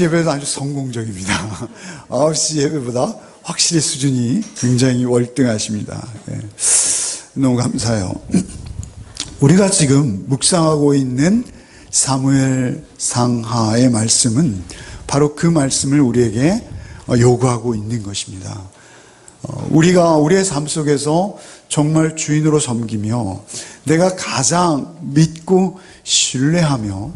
예배도 아주 성공적입니다. 9시 예배보다 확실히 수준이 굉장히 월등하십니다. 예. 너무 감사해요. 우리가 지금 묵상하고 있는 사무엘 상하의 말씀은 바로 그 말씀을 우리에게 요구하고 있는 것입니다. 우리가 우리의 삶 속에서 정말 주인으로 섬기며 내가 가장 믿고 신뢰하며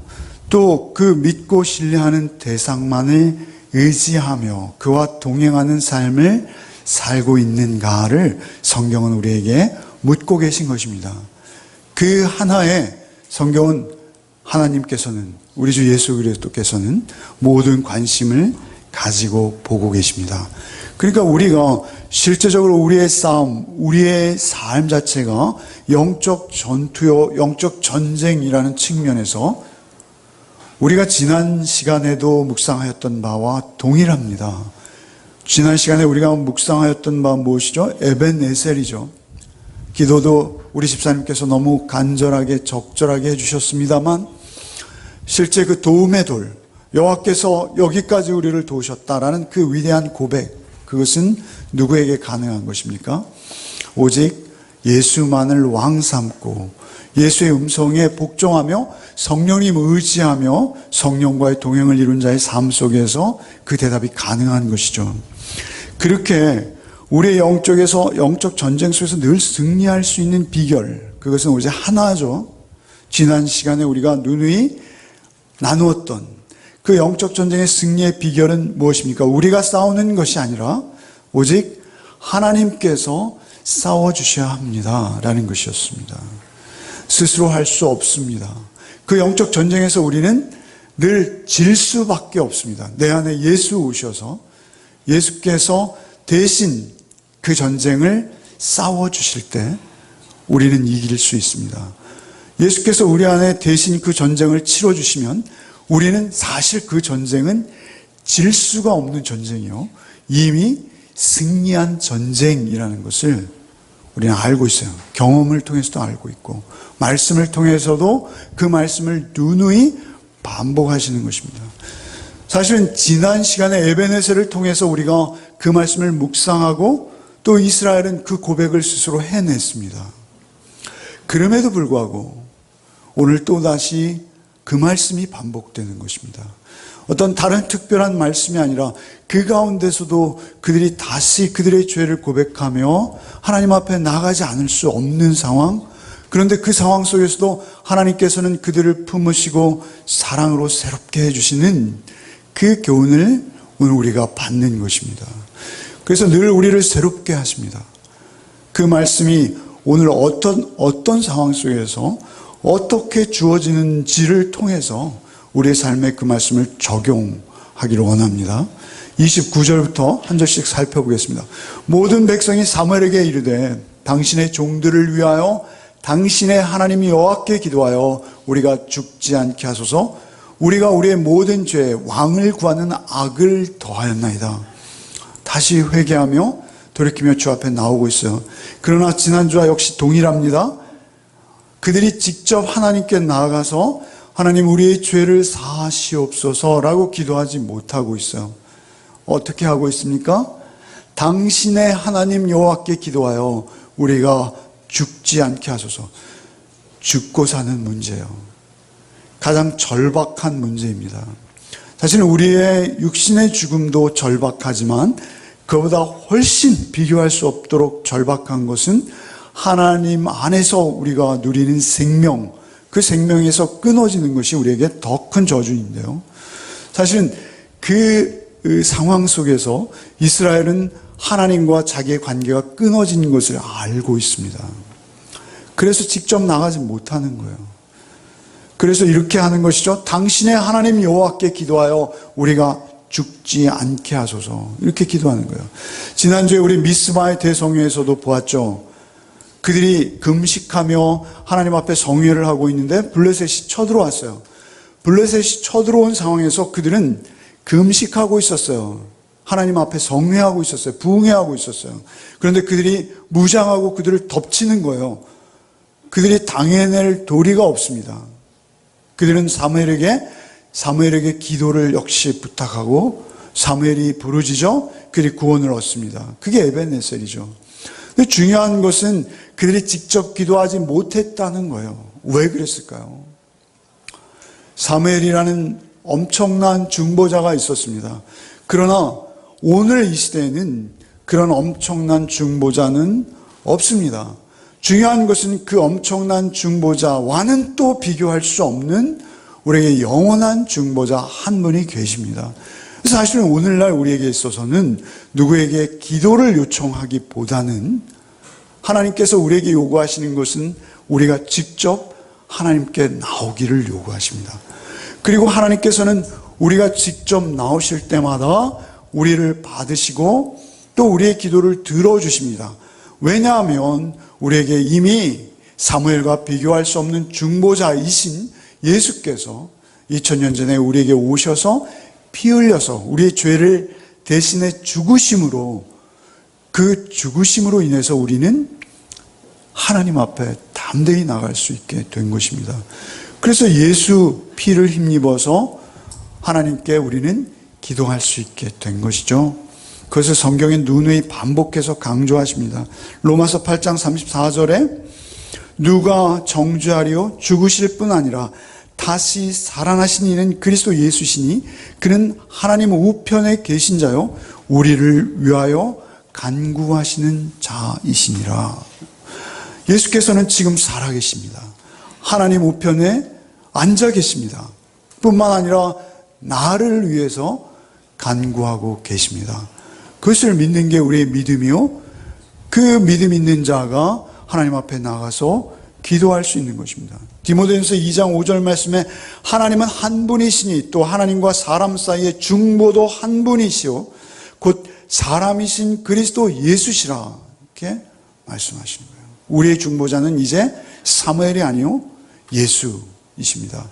또 그 믿고 신뢰하는 대상만을 의지하며 그와 동행하는 삶을 살고 있는가를 성경은 우리에게 묻고 계신 것입니다. 그 하나에 성경은 하나님께서는 우리 주 예수 그리스도께서는 모든 관심을 가지고 보고 계십니다. 그러니까 우리가 실제적으로 우리의 싸움, 우리의 삶 자체가 영적 전투요, 영적 전쟁이라는 측면에서 우리가 지난 시간에도 묵상하였던 바와 동일합니다. 지난 시간에 우리가 묵상하였던 바는 무엇이죠? 에벤에셀이죠. 기도도 우리 집사님께서 너무 간절하게 적절하게 해주셨습니다만 실제 그 도움의 돌, 여호와께서 여기까지 우리를 도우셨다라는 그 위대한 고백, 그것은 누구에게 가능한 것입니까? 오직 예수만을 왕 삼고 예수의 음성에 복종하며 성령님 의지하며 성령과의 동행을 이룬 자의 삶 속에서 그 대답이 가능한 것이죠. 그렇게 우리의 영적 전쟁 속에서 늘 승리할 수 있는 비결, 그것은 오직 하나죠. 지난 시간에 우리가 누누이 나누었던 그 영적 전쟁의 승리의 비결은 무엇입니까? 우리가 싸우는 것이 아니라 오직 하나님께서 싸워주셔야 합니다라는 것이었습니다. 스스로 할 수 없습니다. 그 영적 전쟁에서 우리는 늘 질 수밖에 없습니다. 내 안에 예수 오셔서 예수께서 대신 그 전쟁을 싸워주실 때 우리는 이길 수 있습니다. 예수께서 우리 안에 대신 그 전쟁을 치러주시면 우리는 사실 그 전쟁은 질 수가 없는 전쟁이요, 이미 승리한 전쟁이라는 것을 우리는 알고 있어요. 경험을 통해서도 알고 있고 말씀을 통해서도 그 말씀을 누누이 반복하시는 것입니다. 사실은 지난 시간에 에벤에셀을 통해서 우리가 그 말씀을 묵상하고 또 이스라엘은 그 고백을 스스로 해냈습니다. 그럼에도 불구하고 오늘 또다시 그 말씀이 반복되는 것입니다. 어떤 다른 특별한 말씀이 아니라 그 가운데서도 그들이 다시 그들의 죄를 고백하며 하나님 앞에 나가지 않을 수 없는 상황, 그런데 그 상황 속에서도 하나님께서는 그들을 품으시고 사랑으로 새롭게 해주시는 그 교훈을 오늘 우리가 받는 것입니다. 그래서 늘 우리를 새롭게 하십니다. 그 말씀이 오늘 어떤 상황 속에서 어떻게 주어지는지를 통해서 우리의 삶에 그 말씀을 적용하기를 원합니다. 29절부터 한 절씩 살펴보겠습니다. 모든 백성이 사무엘에게 이르되 당신의 종들을 위하여 당신의 하나님 여호와께 기도하여 우리가 죽지 않게 하소서. 우리가 우리의 모든 죄에 왕을 구하는 악을 더하였나이다. 다시 회개하며 돌이키며 주 앞에 나오고 있어요. 그러나 지난주와 역시 동일합니다. 그들이 직접 하나님께 나아가서 하나님 우리의 죄를 사하시옵소서라고 기도하지 못하고 있어요. 어떻게 하고 있습니까? 당신의 하나님 여호와께 기도하여 우리가 죽지 않게 하소서. 죽고 사는 문제예요. 가장 절박한 문제입니다. 사실은 우리의 육신의 죽음도 절박하지만 그보다 훨씬 비교할 수 없도록 절박한 것은 하나님 안에서 우리가 누리는 생명, 그 생명에서 끊어지는 것이 우리에게 더 큰 저주인데요. 사실은 그 상황 속에서 이스라엘은 하나님과 자기의 관계가 끊어진 것을 알고 있습니다. 그래서 직접 나가지 못하는 거예요. 그래서 이렇게 하는 것이죠. 당신의 하나님 여호와께 기도하여 우리가 죽지 않게 하소서. 이렇게 기도하는 거예요. 지난주에 우리 미스바의 대성회에서도 보았죠. 그들이 금식하며 하나님 앞에 성회를 하고 있는데 블레셋이 쳐들어왔어요. 블레셋이 쳐들어온 상황에서 그들은 금식하고 있었어요. 하나님 앞에 성회하고 있었어요. 부흥회하고 있었어요. 그런데 그들이 무장하고 그들을 덮치는 거예요. 그들이 당해낼 도리가 없습니다. 그들은 사무엘에게 사무엘에게 기도를 역시 부탁하고 사무엘이 부르짖어 그들이 구원을 얻습니다. 그게 에벤에셀이죠. 근데 중요한 것은 그들이 직접 기도하지 못했다는 거예요. 왜 그랬을까요? 사무엘이라는 엄청난 중보자가 있었습니다. 그러나 오늘 이 시대에는 그런 엄청난 중보자는 없습니다. 중요한 것은 그 엄청난 중보자와는 또 비교할 수 없는 우리에게 영원한 중보자 한 분이 계십니다. 그래서 사실은 오늘날 우리에게 있어서는 누구에게 기도를 요청하기보다는 하나님께서 우리에게 요구하시는 것은 우리가 직접 하나님께 나오기를 요구하십니다. 그리고 하나님께서는 우리가 직접 나오실 때마다 우리를 받으시고 또 우리의 기도를 들어주십니다. 왜냐하면 우리에게 이미 사무엘과 비교할 수 없는 중보자이신 예수께서 2000년 전에 우리에게 오셔서 피 흘려서 우리의 죄를 대신해 죽으심으로, 그 죽으심으로 인해서 우리는 하나님 앞에 담대히 나갈 수 있게 된 것입니다. 그래서 예수 피를 힘입어서 하나님께 우리는 기도할 수 있게 된 것이죠. 그것을 성경에 누누이 반복해서 강조하십니다. 로마서 8장 34절에 누가 정죄하리요? 죽으실 뿐 아니라 다시 살아나신 이는 그리스도 예수시니 그는 하나님 우편에 계신 자요 우리를 위하여 간구하시는 자이시니라. 예수께서는 지금 살아계십니다. 하나님 우편에 앉아 계십니다. 뿐만 아니라 나를 위해서 간구하고 계십니다. 그것을 믿는 게 우리의 믿음이요, 그 믿음 있는 자가 하나님 앞에 나가서 기도할 수 있는 것입니다. 디모데전서 2장 5절 말씀에 하나님은 한 분이시니 또 하나님과 사람 사이의 중보도 한 분이시오 곧 사람이신 그리스도 예수시라, 이렇게 말씀하시는 거예요. 우리의 중보자는 이제 사무엘이 아니요 예수이십니다.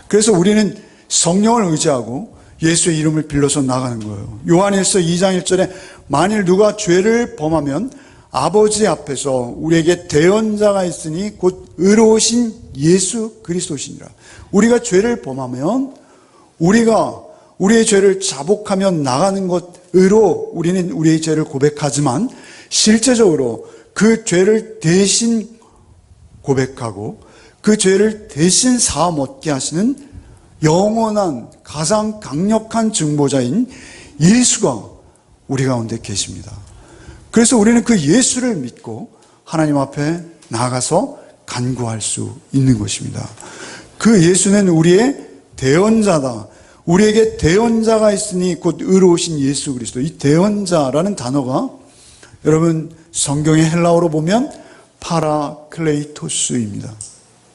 그래서 우리는 성령을 의지하고 예수의 이름을 빌려서 나가는 거예요. 요한일서 2장 1절에 만일 누가 죄를 범하면 아버지 앞에서 우리에게 대언자가 있으니 곧 의로우신 예수 그리스도시니라. 우리가 죄를 범하면 우리가 우리의 죄를 자복하며 나가는 것으로 우리는 우리의 죄를 고백하지만 실제적으로 그 죄를 대신 고백하고 그 죄를 대신 사함 얻게 하시는 영원한 가장 강력한 중보자인 예수가 우리 가운데 계십니다. 그래서 우리는 그 예수를 믿고 하나님 앞에 나가서 간구할 수 있는 것입니다. 그 예수는 우리의 대언자다. 우리에게 대언자가 있으니 곧 의로우신 예수 그리스도. 이 대언자라는 단어가 여러분 성경의 헬라어로 보면 파라클레이토스입니다.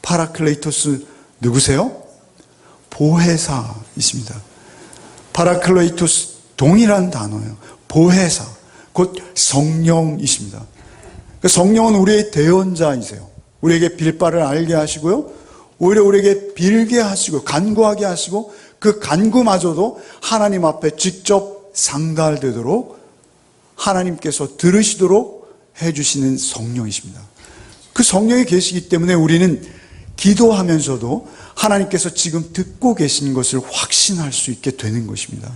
파라클레이토스 누구세요? 보혜사이십니다. 파라클레이토스 동일한 단어예요. 보혜사, 곧 성령이십니다. 성령은 우리의 대언자이세요. 우리에게 빌 바를 알게 하시고요, 오히려 우리에게 빌게 하시고 간구하게 하시고 그 간구마저도 하나님 앞에 직접 상달되도록 하나님께서 들으시도록 해주시는 성령이십니다. 그 성령이 계시기 때문에 우리는 기도하면서도 하나님께서 지금 듣고 계신 것을 확신할 수 있게 되는 것입니다.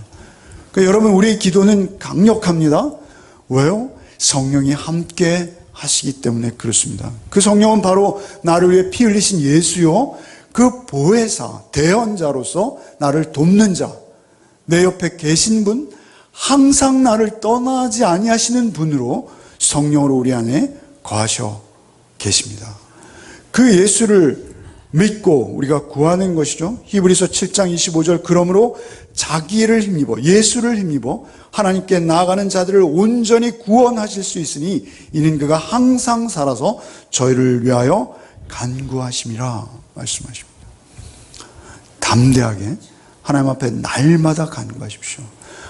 그러니까 여러분, 우리의 기도는 강력합니다. 왜요? 성령이 함께 하시기 때문에 그렇습니다. 그 성령은 바로 나를 위해 피 흘리신 예수요, 그 보혜사, 대언자로서 나를 돕는 자, 내 옆에 계신 분, 항상 나를 떠나지 아니하시는 분으로 성령으로 우리 안에 거하셔 계십니다. 그 예수를 믿고 우리가 구하는 것이죠. 히브리서 7장 25절 그러므로 자기를 힘입어 예수를 힘입어 하나님께 나아가는 자들을 온전히 구원하실 수 있으니 이는 그가 항상 살아서 저희를 위하여 간구하심이라 말씀하십니다. 담대하게 하나님 앞에 날마다 간구하십시오.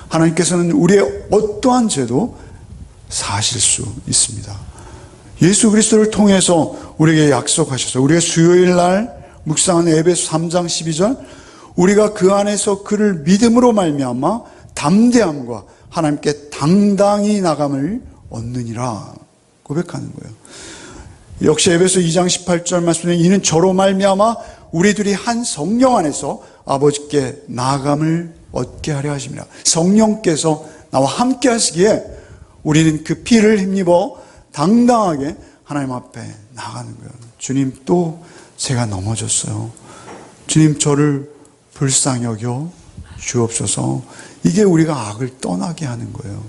하나님께서는 우리의 어떠한 죄도 사실 수 있습니다. 예수 그리스도를 통해서 우리에게 약속하셔서 우리가 수요일 날 묵상하는 에베소 3장 12절 우리가 그 안에서 그를 믿음으로 말미암아 담대함과 하나님께 당당히 나감을 얻느니라 고백하는 거예요. 역시 에베소 2장 18절 말씀에 이는 저로 말미암아 우리들이 한 성령 안에서 아버지께 나아감을 얻게 하려 하십니다. 성령께서 나와 함께 하시기에 우리는 그 피를 힘입어 당당하게 하나님 앞에 나가는 거예요. 주님, 또 제가 넘어졌어요. 주님, 저를 불쌍히 여겨 주옵소서. 이게 우리가 악을 떠나게 하는 거예요.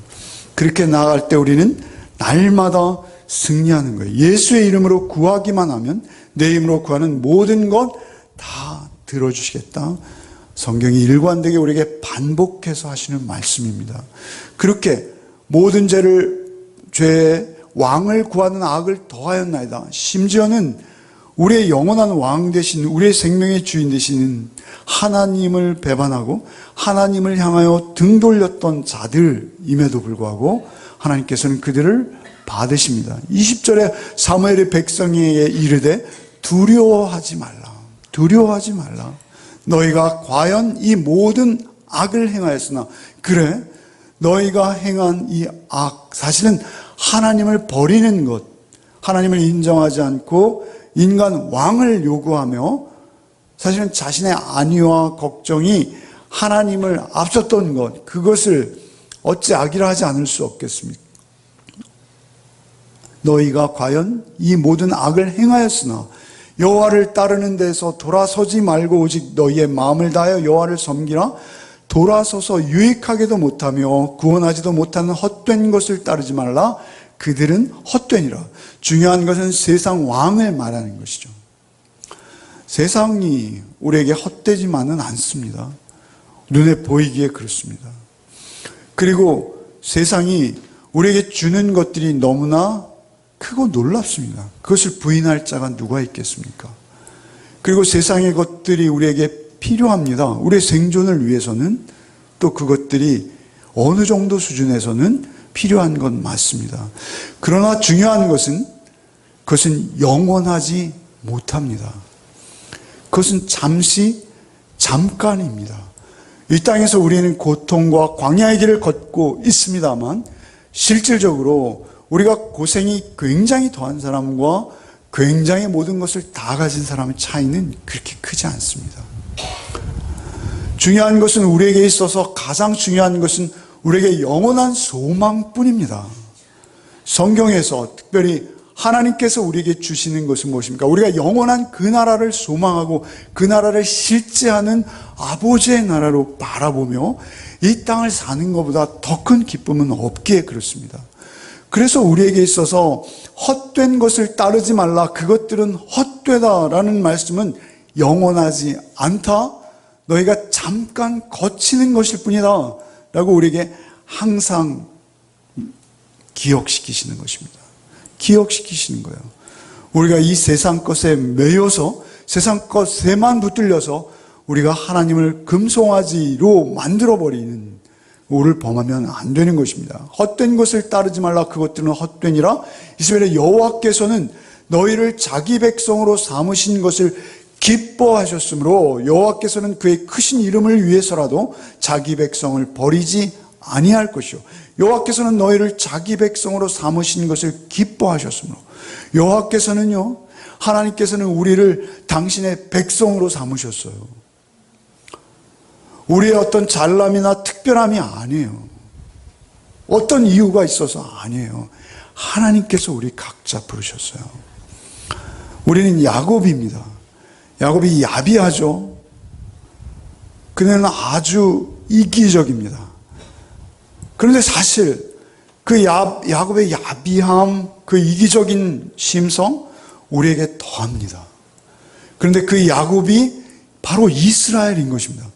그렇게 나아갈 때 우리는 날마다 승리하는 거예요. 예수의 이름으로 구하기만 하면 내 이름으로 구하는 모든 것 다 들어주시겠다. 성경이 일관되게 우리에게 반복해서 하시는 말씀입니다. 그렇게 모든 죄의 왕을 구하는 악을 더하였나이다. 심지어는 우리의 영원한 왕 되신, 우리의 생명의 주인 되시는 하나님을 배반하고 하나님을 향하여 등 돌렸던 자들임에도 불구하고 하나님께서는 그들을 받으십니다. 20절에 사무엘의 백성에게 이르되 두려워하지 말라. 두려워하지 말라. 너희가 과연 이 모든 악을 행하였으나, 그래, 너희가 행한 이 악, 사실은 하나님을 버리는 것, 하나님을 인정하지 않고 인간 왕을 요구하며 사실은 자신의 안위와 걱정이 하나님을 앞섰던 것, 그것을 어찌 악이라 하지 않을 수 없겠습니까? 너희가 과연 이 모든 악을 행하였으나 여호와를 따르는 데서 돌아서지 말고 오직 너희의 마음을 다하여 여호와를 섬기라. 돌아서서 유익하게도 못하며 구원하지도 못하는 헛된 것을 따르지 말라. 그들은 헛되니라. 중요한 것은 세상 왕을 말하는 것이죠. 세상이 우리에게 헛되지만은 않습니다. 눈에 보이기에 그렇습니다. 그리고 세상이 우리에게 주는 것들이 너무나 크고 놀랍습니다. 그것을 부인할 자가 누가 있겠습니까? 그리고 세상의 것들이 우리에게 필요합니다. 우리의 생존을 위해서는 또 그것들이 어느 정도 수준에서는 필요한 건 맞습니다. 그러나 중요한 것은 그것은 영원하지 못합니다. 그것은 잠깐입니다. 이 땅에서 우리는 고통과 광야의 길을 걷고 있습니다만 실질적으로 우리가 고생이 굉장히 더한 사람과 굉장히 모든 것을 다 가진 사람의 차이는 그렇게 크지 않습니다. 중요한 것은, 우리에게 있어서 가장 중요한 것은 우리에게 영원한 소망뿐입니다. 성경에서 특별히 하나님께서 우리에게 주시는 것은 무엇입니까? 우리가 영원한 그 나라를 소망하고 그 나라를 실제하는 아버지의 나라로 바라보며 이 땅을 사는 것보다 더 큰 기쁨은 없기에 그렇습니다. 그래서 우리에게 있어서 헛된 것을 따르지 말라. 그것들은 헛되다라는 말씀은 영원하지 않다. 너희가 잠깐 거치는 것일 뿐이다 라고 우리에게 항상 기억시키시는 것입니다. 기억시키시는 거예요. 우리가 이 세상 것에 매여서 세상 것에만 붙들려서 우리가 하나님을 금송아지로 만들어버리는 오를 범하면 안 되는 것입니다. 헛된 것을 따르지 말라. 그것들은 헛되니라. 이스라엘의 여호와께서는 너희를 자기 백성으로 삼으신 것을 기뻐하셨으므로 여호와께서는 그의 크신 이름을 위해서라도 자기 백성을 버리지 아니할 것이요. 여호와께서는 너희를 자기 백성으로 삼으신 것을 기뻐하셨으므로, 여호와께서는요, 하나님께서는 우리를 당신의 백성으로 삼으셨어요. 우리의 어떤 잘남이나 특별함이 아니에요. 어떤 이유가 있어서 아니에요. 하나님께서 우리 각자 부르셨어요. 우리는 야곱입니다. 야곱이 야비하죠. 그는 아주 이기적입니다. 그런데 사실 그 야곱의 야비함, 그 이기적인 심성 우리에게 더합니다. 그런데 그 야곱이 바로 이스라엘인 것입니다.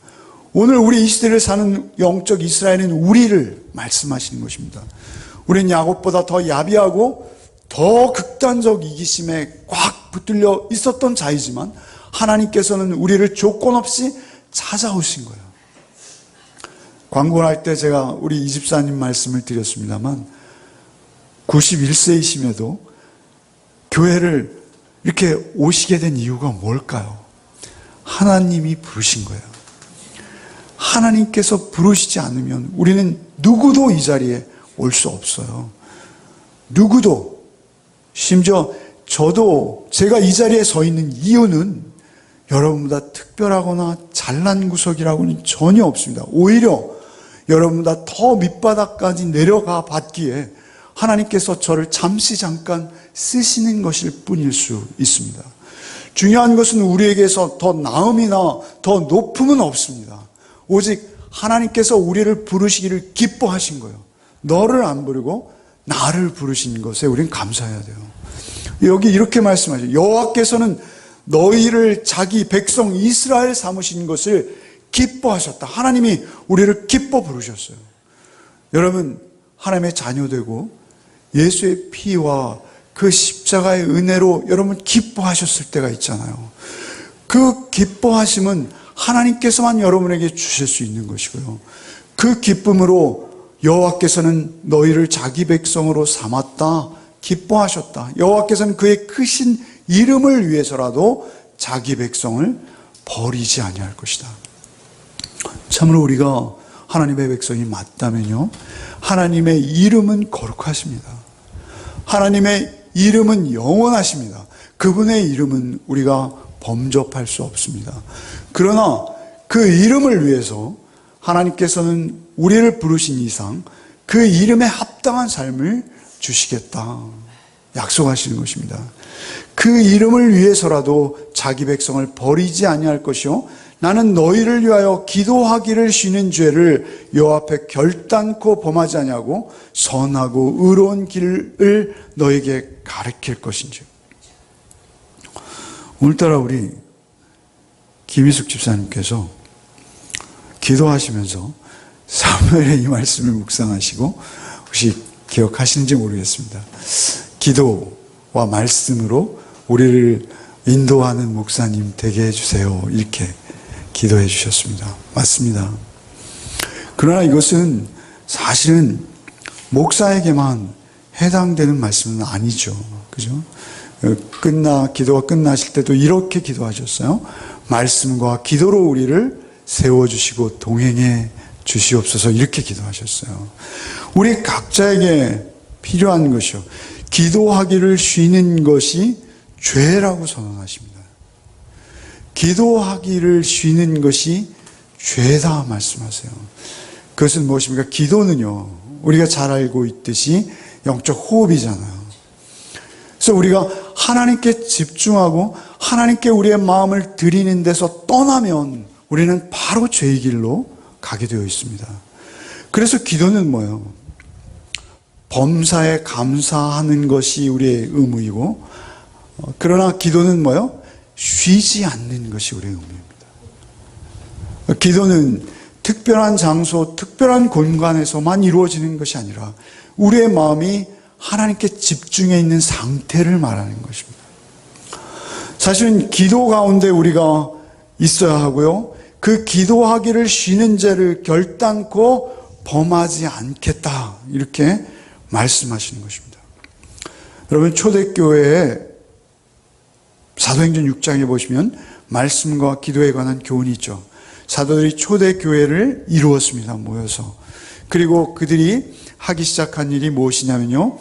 오늘 우리 이 시대를 사는 영적 이스라엘은 우리를 말씀하시는 것입니다. 우리는 야곱보다 더 야비하고 더 극단적 이기심에 꽉 붙들려 있었던 자이지만 하나님께서는 우리를 조건 없이 찾아오신 거예요. 광고를 할 때 제가 우리 이집사님 말씀을 드렸습니다만 91세이심에도 교회를 이렇게 오시게 된 이유가 뭘까요? 하나님이 부르신 거예요. 하나님께서 부르시지 않으면 우리는 누구도 이 자리에 올 수 없어요. 누구도. 심지어 저도 제가 이 자리에 서 있는 이유는 여러분보다 특별하거나 잘난 구석이라고는 전혀 없습니다. 오히려 여러분보다 더 밑바닥까지 내려가 봤기에 하나님께서 저를 잠깐 쓰시는 것일 뿐일 수 있습니다. 중요한 것은 우리에게서 더 나음이나 더 높음은 없습니다. 오직 하나님께서 우리를 부르시기를 기뻐하신 거예요. 너를 안 부르고 나를 부르신 것에 우리는 감사해야 돼요. 여기 이렇게 말씀하죠. 여호와께서는 너희를 자기 백성 이스라엘 삼으신 것을 기뻐하셨다. 하나님이 우리를 기뻐 부르셨어요. 여러분, 하나님의 자녀되고 예수의 피와 그 십자가의 은혜로 여러분 기뻐하셨을 때가 있잖아요. 그 기뻐하심은 하나님께서만 여러분에게 주실 수 있는 것이고요. 그 기쁨으로 여호와께서는 너희를 자기 백성으로 삼았다, 기뻐하셨다. 여호와께서는 그의 크신 이름을 위해서라도 자기 백성을 버리지 아니할 것이다. 참으로 우리가 하나님의 백성이 맞다면요, 하나님의 이름은 거룩하십니다. 하나님의 이름은 영원하십니다. 그분의 이름은 우리가 범접할 수 없습니다. 그러나 그 이름을 위해서 하나님께서는 우리를 부르신 이상 그 이름에 합당한 삶을 주시겠다 약속하시는 것입니다. 그 이름을 위해서라도 자기 백성을 버리지 아니할 것이요, 나는 너희를 위하여 기도하기를 쉬는 죄를 여호와 앞에 결단코 범하지 아니하고 선하고 의로운 길을 너에게 가르칠 것인지. 오늘따라 우리 김희숙 집사님께서 기도하시면서 사무엘의 이 말씀을 묵상하시고 혹시 기억하시는지 모르겠습니다. 기도와 말씀으로 우리를 인도하는 목사님 되게 해주세요, 이렇게 기도해 주셨습니다. 맞습니다. 그러나 이것은 사실은 목사에게만 해당되는 말씀은 아니죠. 그죠? 기도가 끝나실 때도 이렇게 기도하셨어요. 말씀과 기도로 우리를 세워주시고 동행해 주시옵소서, 이렇게 기도하셨어요. 우리 각자에게 필요한 것이요, 기도하기를 쉬는 것이 죄라고 선언하십니다. 기도하기를 쉬는 것이 죄다 말씀하세요. 그것은 무엇입니까? 기도는요, 우리가 잘 알고 있듯이 영적 호흡이잖아요. 그래서 우리가 하나님께 집중하고 하나님께 우리의 마음을 드리는 데서 떠나면 우리는 바로 죄의 길로 가게 되어 있습니다. 그래서 기도는 뭐예요? 범사에 감사하는 것이 우리의 의무이고, 그러나 기도는 뭐예요? 쉬지 않는 것이 우리의 의무입니다. 기도는 특별한 장소, 특별한 공간에서만 이루어지는 것이 아니라 우리의 마음이 하나님께 집중해 있는 상태를 말하는 것입니다. 사실은 기도 가운데 우리가 있어야 하고요, 그 기도하기를 쉬는 죄를 결단코 범하지 않겠다, 이렇게 말씀하시는 것입니다. 여러분, 초대교회에 사도행전 6장에 보시면 말씀과 기도에 관한 교훈이 있죠. 사도들이 초대교회를 이루었습니다, 모여서. 그리고 그들이 하기 시작한 일이 무엇이냐면요,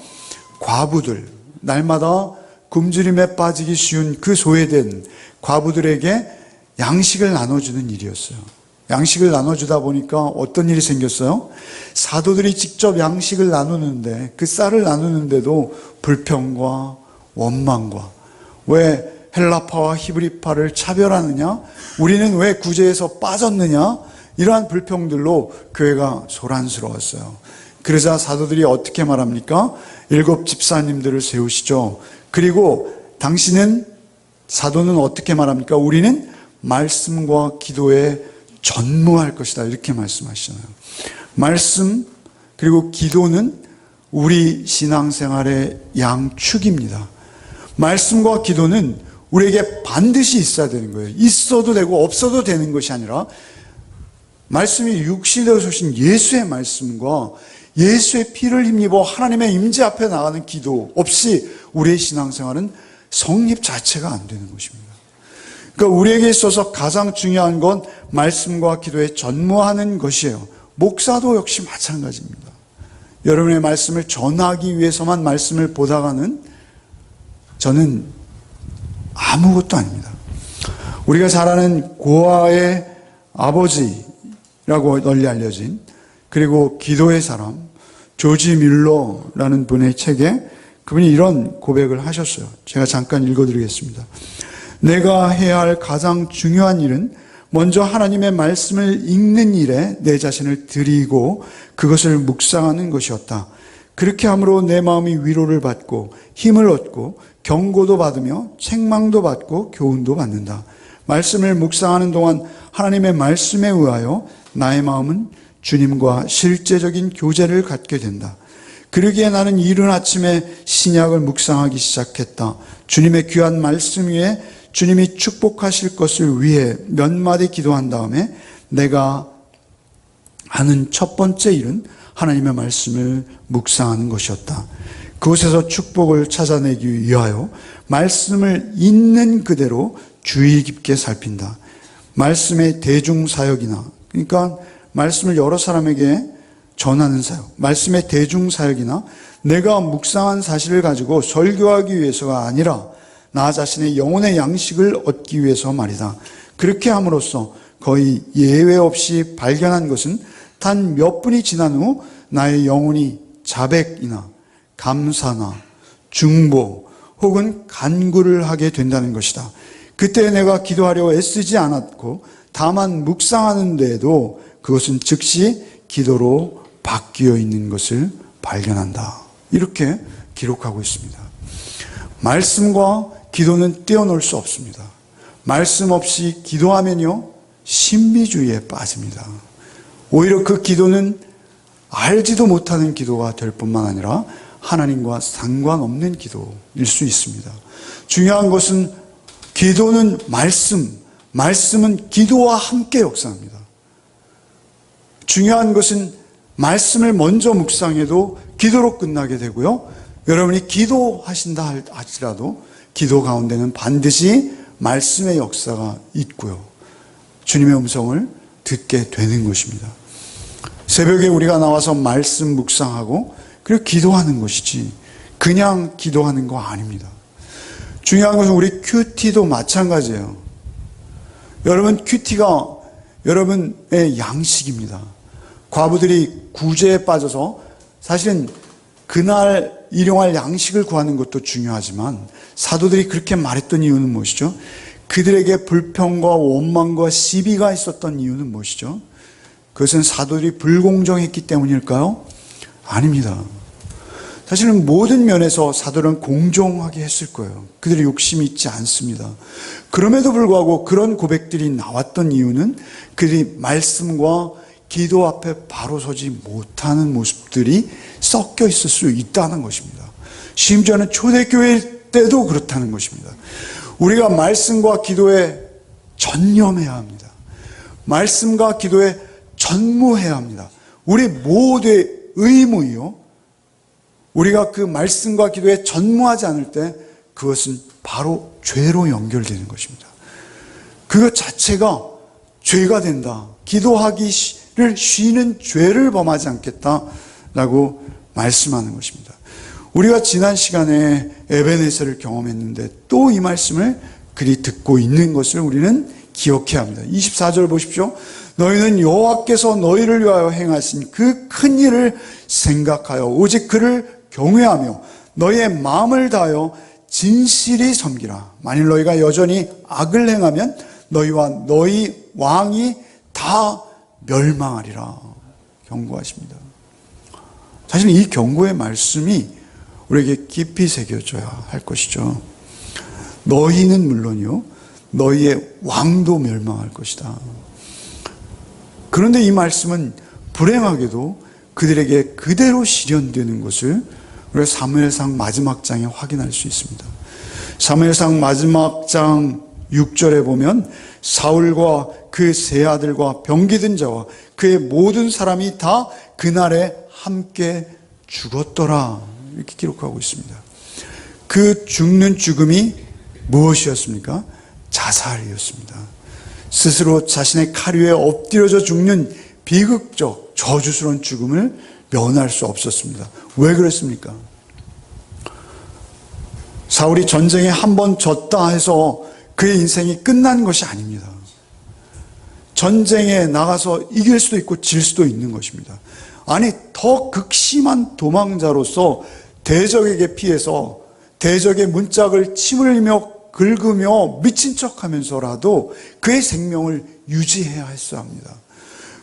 과부들, 날마다 굶주림에 빠지기 쉬운 그 소외된 과부들에게 양식을 나눠주는 일이었어요. 양식을 나눠주다 보니까 어떤 일이 생겼어요? 사도들이 직접 양식을 나누는데, 그 쌀을 나누는데도 불평과 원망과, 왜 헬라파와 히브리파를 차별하느냐? 우리는 왜 구제에서 빠졌느냐? 이러한 불평들로 교회가 소란스러웠어요. 그러자 사도들이 어떻게 말합니까? 7 집사님들을 세우시죠. 그리고 사도는 어떻게 말합니까? 우리는 말씀과 기도에 전무할 것이다, 이렇게 말씀하시잖아요. 말씀 그리고 기도는 우리 신앙생활의 양축입니다. 말씀과 기도는 우리에게 반드시 있어야 되는 거예요. 있어도 되고 없어도 되는 것이 아니라 말씀이 육신이 되어서 오신 예수의 말씀과 예수의 피를 힘입어 하나님의 임재 앞에 나가는 기도 없이 우리의 신앙생활은 성립 자체가 안 되는 것입니다. 그러니까 우리에게 있어서 가장 중요한 건 말씀과 기도에 전무하는 것이에요. 목사도 역시 마찬가지입니다. 여러분의 말씀을 전하기 위해서만 말씀을 보다가는 저는 아무것도 아닙니다. 우리가 잘 아는 고아의 아버지라고 널리 알려진, 그리고 기도의 사람 조지 뮬러라는 분의 책에 그분이 이런 고백을 하셨어요. 제가 잠깐 읽어드리겠습니다. 내가 해야 할 가장 중요한 일은 먼저 하나님의 말씀을 읽는 일에 내 자신을 드리고 그것을 묵상하는 것이었다. 그렇게 함으로 내 마음이 위로를 받고 힘을 얻고 경고도 받으며 책망도 받고 교훈도 받는다. 말씀을 묵상하는 동안 하나님의 말씀에 의하여 나의 마음은 주님과 실제적인 교제를 갖게 된다. 그러기에 나는 이른 아침에 신약을 묵상하기 시작했다. 주님의 귀한 말씀 위에 주님이 축복하실 것을 위해 몇 마디 기도한 다음에 내가 하는 첫 번째 일은 하나님의 말씀을 묵상하는 것이었다. 그곳에서 축복을 찾아내기 위하여 말씀을 있는 그대로 주의 깊게 살핀다. 말씀의 대중사역이나, 그러니까 말씀을 여러 사람에게 전하는 사역, 말씀의 대중사역이나 내가 묵상한 사실을 가지고 설교하기 위해서가 아니라 나 자신의 영혼의 양식을 얻기 위해서 말이다. 그렇게 함으로써 거의 예외 없이 발견한 것은 단 몇 분이 지난 후 나의 영혼이 자백이나 감사나 중보 혹은 간구를 하게 된다는 것이다. 그때 내가 기도하려 애쓰지 않았고 다만 묵상하는 데에도 그것은 즉시 기도로 바뀌어 있는 것을 발견한다. 이렇게 기록하고 있습니다. 말씀과 기도는 떼어놓을 수 없습니다. 말씀 없이 기도하면요, 신비주의에 빠집니다. 오히려 그 기도는 알지도 못하는 기도가 될 뿐만 아니라 하나님과 상관없는 기도일 수 있습니다. 중요한 것은 기도는 말씀은 기도와 함께 역사합니다. 중요한 것은 말씀을 먼저 묵상해도 기도로 끝나게 되고요. 여러분이 기도하신다 할지라도 기도 가운데는 반드시 말씀의 역사가 있고요. 주님의 음성을 듣게 되는 것입니다. 새벽에 우리가 나와서 말씀 묵상하고 그리고 기도하는 것이지 그냥 기도하는 거 아닙니다. 중요한 것은 우리 큐티도 마찬가지예요. 여러분, 큐티가 여러분의 양식입니다. 과부들이 구제에 빠져서 사실은 그날 일용할 양식을 구하는 것도 중요하지만 사도들이 그렇게 말했던 이유는 무엇이죠? 그들에게 불평과 원망과 시비가 있었던 이유는 무엇이죠? 그것은 사도들이 불공정했기 때문일까요? 아닙니다. 사실은 모든 면에서 사도는 공정하게 했을 거예요. 그들이 욕심이 있지 않습니다. 그럼에도 불구하고 그런 고백들이 나왔던 이유는 그들이 말씀과 기도 앞에 바로 서지 못하는 모습들이 섞여 있을 수 있다는 것입니다. 심지어는 초대교회 때도 그렇다는 것입니다. 우리가 말씀과 기도에 전념해야 합니다. 말씀과 기도에 전무해야 합니다. 우리 모두의 의무이요. 우리가 그 말씀과 기도에 전무하지 않을 때 그것은 바로 죄로 연결되는 것입니다. 그것 자체가 죄가 된다. 기도하기를 쉬는 죄를 범하지 않겠다라고 말씀하는 것입니다. 우리가 지난 시간에 에베네셀을 경험했는데 또 이 말씀을 그리 듣고 있는 것을 우리는 기억해야 합니다. 24절 보십시오. 너희는 여호와께서 너희를 위하여 행하신 그 큰 일을 생각하여 오직 그를 경외하며 너희의 마음을 다하여 진실이 섬기라. 만일 너희가 여전히 악을 행하면 너희와 너희 왕이 다 멸망하리라. 경고하십니다. 사실 이 경고의 말씀이 우리에게 깊이 새겨져야 할 것이죠. 너희는 물론이요, 너희의 왕도 멸망할 것이다. 그런데 이 말씀은 불행하게도 그들에게 그대로 실현되는 것을 우리가 사무엘상 마지막 장에 확인할 수 있습니다. 사무엘상 마지막 장 6절에 보면 사울과 그 세 아들과 병기든 자와 그의 모든 사람이 다 그날에 함께 죽었더라. 이렇게 기록하고 있습니다. 그 죽는 죽음이 무엇이었습니까? 자살이었습니다. 스스로 자신의 칼 위에 엎드려져 죽는 비극적 저주스러운 죽음을 면할 수 없었습니다. 왜 그랬습니까? 사울이 전쟁에 한 번 졌다 해서 그의 인생이 끝난 것이 아닙니다. 전쟁에 나가서 이길 수도 있고 질 수도 있는 것입니다. 아니, 더 극심한 도망자로서 대적에게 피해서 대적의 문짝을 침을 흘리며 긁으며 미친 척하면서라도 그의 생명을 유지해야 했어야 합니다.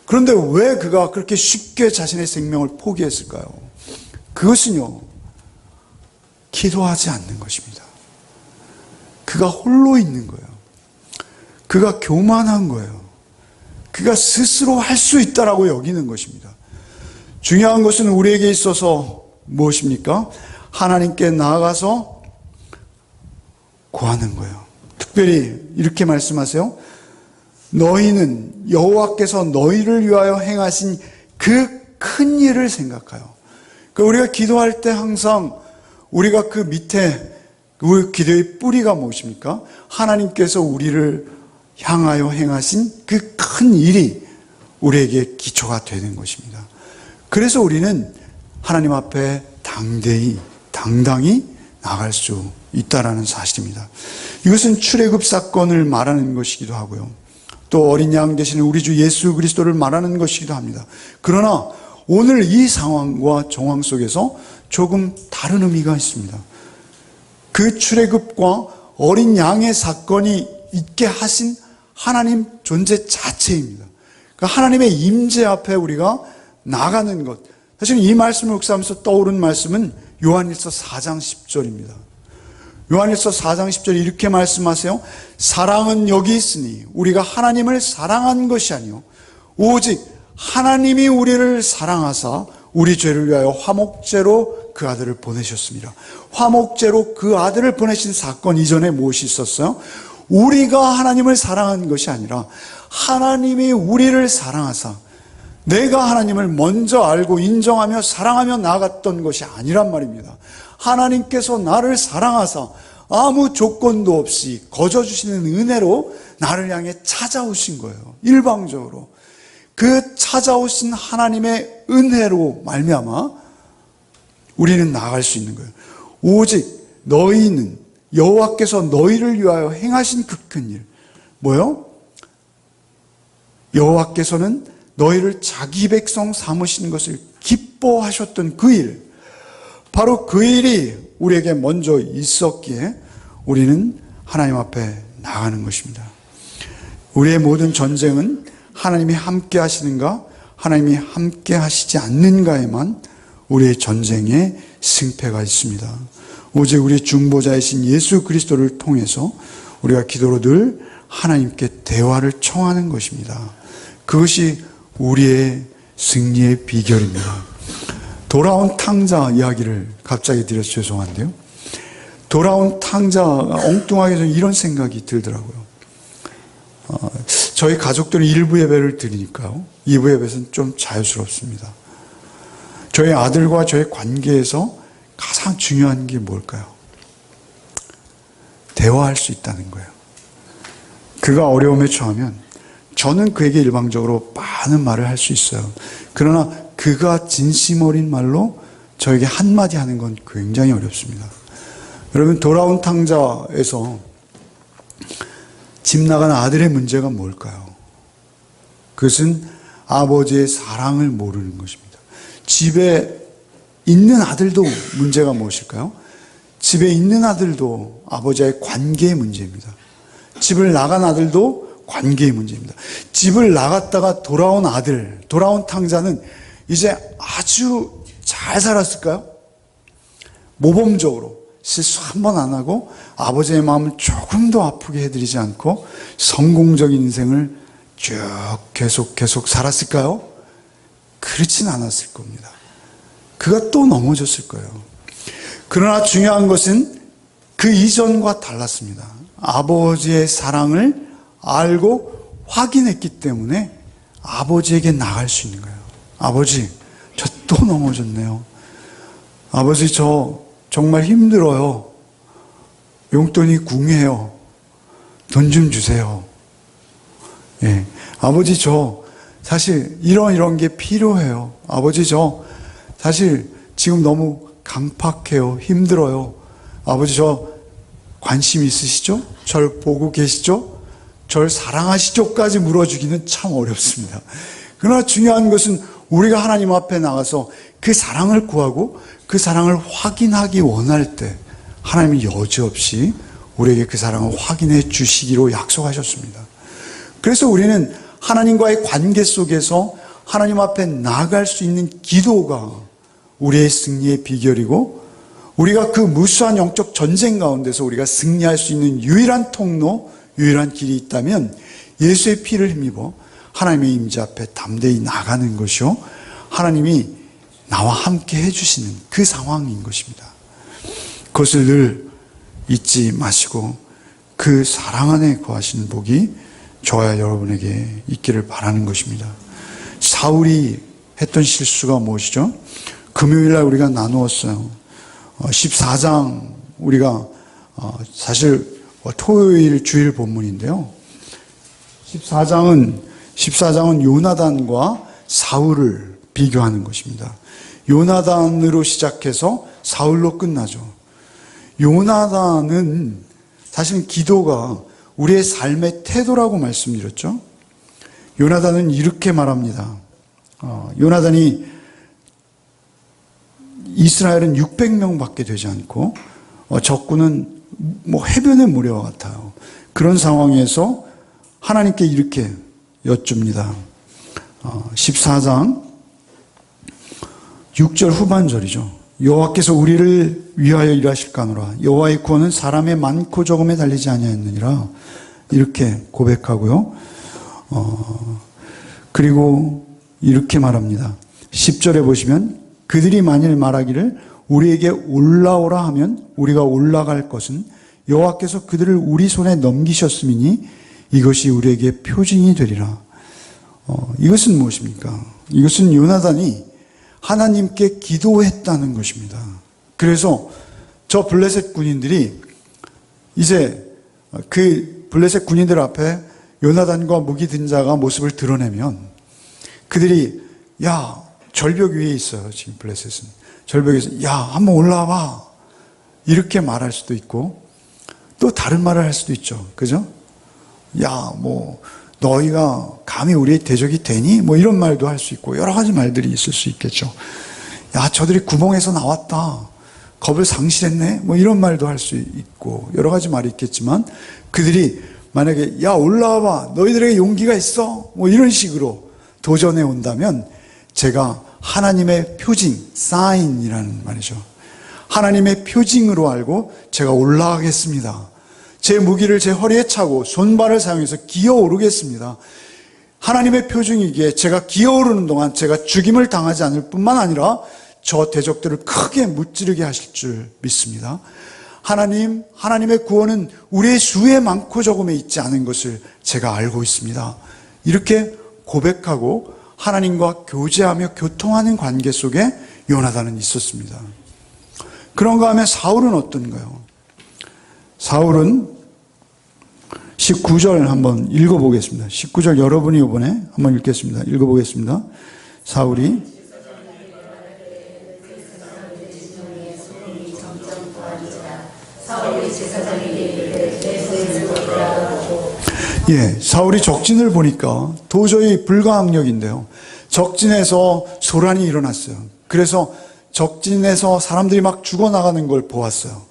그런데 왜 그가 그렇게 쉽게 자신의 생명을 포기했을까요? 그것은요, 기도하지 않는 것입니다. 그가 홀로 있는 거예요. 그가 교만한 거예요. 그가 스스로 할 수 있다라고 여기는 것입니다. 중요한 것은 우리에게 있어서 무엇입니까? 하나님께 나아가서 구하는 거예요. 특별히 이렇게 말씀하세요. 너희는 여호와께서 너희를 위하여 행하신 그 큰 일을 생각하여. 그러니까 우리가 기도할 때 항상 우리가 그 밑에 우리 기도의 뿌리가 무엇입니까? 하나님께서 우리를 향하여 행하신 그 큰 일이 우리에게 기초가 되는 것입니다. 그래서 우리는 하나님 앞에 당당히 나갈 수 있다라는 사실입니다. 이것은 출애굽 사건을 말하는 것이기도 하고요. 또 어린 양 되시는 우리 주 예수 그리스도를 말하는 것이기도 합니다. 그러나 오늘 이 상황과 정황 속에서 조금 다른 의미가 있습니다. 그 출애굽과 어린 양의 사건이 있게 하신 하나님 존재 자체입니다. 그러니까 하나님의 임재 앞에 우리가 나가는 것. 사실 이 말씀을 묵상하면서 떠오른 말씀은 요한일서 4장 10절입니다. 요한일서 4장 10절에 이렇게 말씀하세요. 사랑은 여기 있으니 우리가 하나님을 사랑한 것이 아니요 오직 하나님이 우리를 사랑하사 우리 죄를 위하여 화목제로 그 아들을 보내셨습니다. 화목제로 그 아들을 보내신 사건 이전에 무엇이 있었어요? 우리가 하나님을 사랑한 것이 아니라 하나님이 우리를 사랑하사, 내가 하나님을 먼저 알고 인정하며 사랑하며 나아갔던 것이 아니란 말입니다. 하나님께서 나를 사랑하사 아무 조건도 없이 거저 주시는 은혜로 나를 향해 찾아오신 거예요. 일방적으로. 그 찾아오신 하나님의 은혜로 말미암아 우리는 나아갈 수 있는 거예요. 오직 너희는 여호와께서 너희를 위하여 행하신 그 큰 일. 뭐요? 여호와께서는 너희를 자기 백성 삼으신 것을 기뻐하셨던 그 일. 바로 그 일이 우리에게 먼저 있었기에 우리는 하나님 앞에 나가는 것입니다. 우리의 모든 전쟁은 하나님이 함께 하시는가, 하나님이 함께 하시지 않는가에만 우리의 전쟁에 승패가 있습니다. 오직 우리 중보자이신 예수 그리스도를 통해서 우리가 기도로 늘 하나님께 대화를 청하는 것입니다. 그것이 우리의 승리의 비결입니다. 돌아온 탕자 이야기를 갑자기 드려서 죄송한데요. 돌아온 탕자, 엉뚱하게 저는 이런 생각이 들더라고요. 저희 가족들은 1부 예배를 드리니까요. 2부 예배는 좀 자유스럽습니다. 저희 아들과 저의 관계에서 가장 중요한 게 뭘까요? 대화할 수 있다는 거예요. 그가 어려움에 처하면 저는 그에게 일방적으로 많은 말을 할 수 있어요. 그러나 그가 진심 어린 말로 저에게 한마디 하는 건 굉장히 어렵습니다. 여러분, 돌아온 탕자에서 집 나간 아들의 문제가 뭘까요? 그것은 아버지의 사랑을 모르는 것입니다. 집에 있는 아들도 문제가 무엇일까요? 집에 있는 아들도 아버지와의 관계의 문제입니다. 집을 나간 아들도 관계의 문제입니다. 집을 나갔다가 돌아온 아들, 돌아온 탕자는 이제 아주 잘 살았을까요? 모범적으로 실수 한 번 안 하고 아버지의 마음을 조금 더 아프게 해드리지 않고 성공적인 인생을 쭉 계속 살았을까요? 그렇진 않았을 겁니다. 그가 또 넘어졌을 거예요. 그러나 중요한 것은 그 이전과 달랐습니다. 아버지의 사랑을 알고 확인했기 때문에 아버지에게 나갈 수 있는 거예요. 아버지, 저 또 넘어졌네요. 아버지, 저 정말 힘들어요. 용돈이 궁해요. 돈 좀 주세요. 예. 아버지, 저 사실 이런 게 필요해요. 아버지, 저 사실 지금 너무 강팍해요. 힘들어요. 아버지, 저 관심 있으시죠? 절 보고 계시죠? 절 사랑하시죠?까지 물어주기는 참 어렵습니다. 그러나 중요한 것은 우리가 하나님 앞에 나가서 그 사랑을 구하고 그 사랑을 확인하기 원할 때 하나님이 여지없이 우리에게 그 사랑을 확인해 주시기로 약속하셨습니다. 그래서 우리는 하나님과의 관계 속에서 하나님 앞에 나아갈 수 있는 기도가 우리의 승리의 비결이고, 우리가 그 무수한 영적 전쟁 가운데서 우리가 승리할 수 있는 유일한 통로, 유일한 길이 있다면 예수의 피를 힘입어 하나님의 임재 앞에 담대히 나가는 것이요, 하나님이 나와 함께 해주시는 그 상황인 것입니다. 그것을 늘 잊지 마시고 그 사랑 안에 거하시는 복이 저와 여러분에게 있기를 바라는 것입니다. 사울이 했던 실수가 무엇이죠? 금요일날 우리가 나누었어요. 14장 우리가 사실 토요일 주일 본문인데요. 14장은 요나단과 사울을 비교하는 것입니다. 요나단으로 시작해서 사울로 끝나죠. 요나단은 사실은 기도가 우리의 삶의 태도라고 말씀드렸죠. 요나단은 이렇게 말합니다. 요나단이 이스라엘은 600명밖에 되지 않고 적군은 해변의 무리와 같아요. 그런 상황에서 하나님께 이렇게 여쭙니다. 14장 6절 후반절이죠. 여호와께서 우리를 위하여 일하실까노라. 여호와의 구원은 사람의 많고 적음에 달리지 아니하였느니라. 이렇게 고백하고요. 그리고 이렇게 말합니다. 10절에 보시면 그들이 만일 말하기를 우리에게 올라오라 하면 우리가 올라갈 것은 여호와께서 그들을 우리 손에 넘기셨음이니 이것이 우리에게 표징이 되리라. 이것은 무엇입니까? 이것은 요나단이 하나님께 기도했다는 것입니다. 그래서 저 블레셋 군인들이 이제 그 블레셋 군인들 앞에 요나단과 무기 든 자가 모습을 드러내면 그들이 야, 절벽 위에 있어요. 지금 블레셋은 절벽에서 야, 한번 올라와 이렇게 말할 수도 있고 또 다른 말을 할 수도 있죠. 그죠? 야, 너희가 감히 우리의 대적이 되니? 이런 말도 할 수 있고 여러 가지 말들이 있을 수 있겠죠. 야, 저들이 구멍에서 나왔다. 겁을 상실했네? 이런 말도 할 수 있고 여러 가지 말이 있겠지만 그들이 만약에 야, 올라와봐. 너희들에게 용기가 있어? 이런 식으로 도전해 온다면 제가 하나님의 표징, 사인이라는 말이죠. 하나님의 표징으로 알고 제가 올라가겠습니다. 제 무기를 제 허리에 차고 손발을 사용해서 기어오르겠습니다. 하나님의 표징이기에 제가 기어오르는 동안 제가 죽임을 당하지 않을 뿐만 아니라 저 대적들을 크게 무찌르게 하실 줄 믿습니다. 하나님의 구원은 우리의 수에 많고 적음에 있지 않은 것을 제가 알고 있습니다. 이렇게 고백하고 하나님과 교제하며 교통하는 관계 속에 요나단은 있었습니다. 그런가 하면 사울은 어떤가요? 사울은 19절 한번 읽어보겠습니다. 19절 여러분이 이번에 한번 읽겠습니다. 읽어보겠습니다. 사울이 사울이 적진을 보니까 도저히 불가항력인데요. 적진에서 소란이 일어났어요. 그래서 적진에서 사람들이 막 죽어나가는 걸 보았어요.